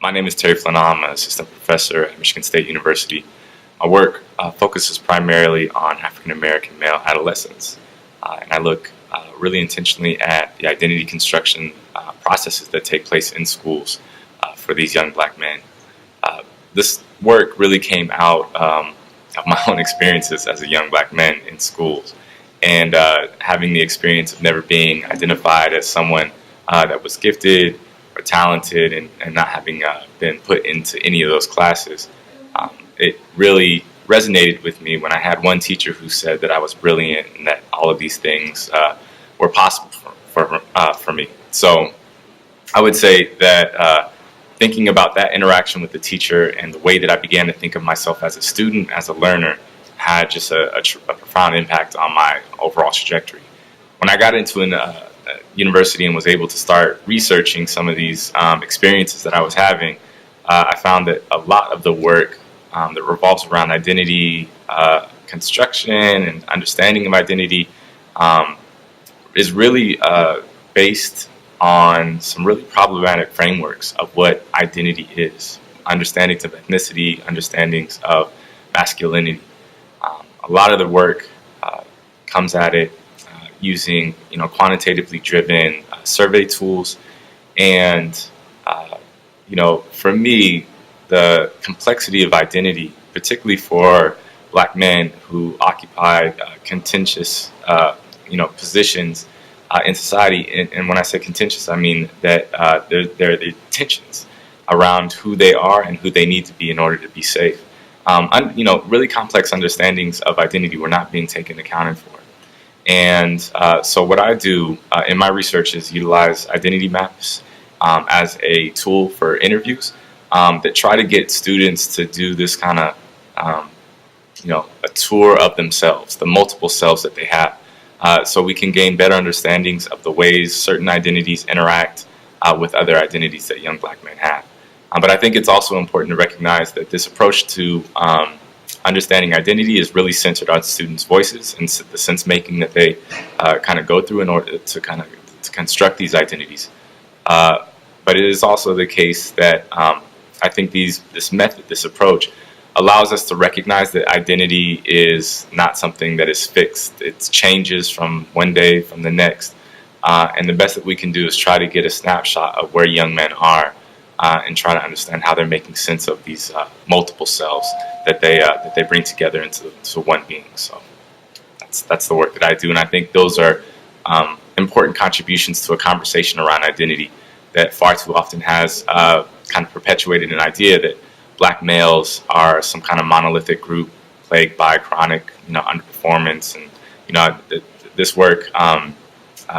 My name is Terry Flennaugh. I'm an assistant professor at Michigan State University. My work focuses primarily on African American male adolescents, and I look really intentionally at the identity construction processes that take place in schools for these young black men. This work really came out of my own experiences as a young black man in schools, and having the experience of never being identified as someone that was gifted or talented, and not having been put into any of those classes. It really resonated with me when I had one teacher who said that I was brilliant and that all of these things were possible for me. So I would say that thinking about that interaction with the teacher and the way that I began to think of myself as a student, as a learner, had just a profound impact on my overall trajectory. When I got into a university and was able to start researching some of these experiences that I was having, I found that a lot of the work that revolves around identity construction and understanding of identity is really based on some really problematic frameworks of what identity is, understandings of ethnicity, understandings of masculinity. A lot of the work comes at it using quantitatively driven survey tools, and for me, the complexity of identity, particularly for black men who occupy contentious positions in society, and when I say contentious, I mean that there are the tensions around who they are and who they need to be in order to be safe. Really complex understandings of identity were not being taken accounted for. And so what I do in my research is utilize identity maps as a tool for interviews that try to get students to do this kind of, a tour of themselves, the multiple selves that they have, so we can gain better understandings of the ways certain identities interact with other identities that young black men have. But I think it's also important to recognize that this approach to understanding identity is really centered on students' voices and the sense making that they kind of go through in order to to construct these identities. But it is also the case that I think this method, this approach, allows us to recognize that identity is not something that is fixed. It changes from one day from the next, and the best that we can do is try to get a snapshot of where young men are. And try to understand how they're making sense of these multiple selves that they bring together into one being. So that's the work that I do, and I think those are important contributions to a conversation around identity that far too often has kind of perpetuated an idea that black males are some kind of monolithic group plagued by chronic underperformance, and this work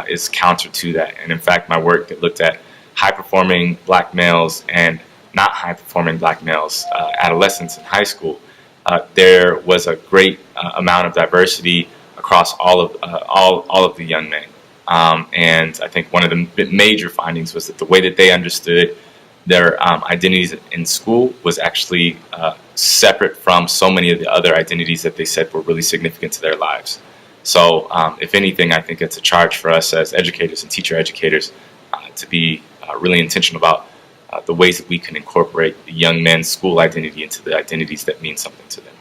is counter to that. And in fact, my work that looked at high-performing black males and not high-performing black males, adolescents in high school, there was a great amount of diversity across all of the young men. And I think one of the major findings was that the way that they understood their identities in school was actually separate from so many of the other identities that they said were really significant to their lives. So if anything, I think it's a charge for us as educators and teacher educators to be really intentional about the ways that we can incorporate the young men's school identity into the identities that mean something to them.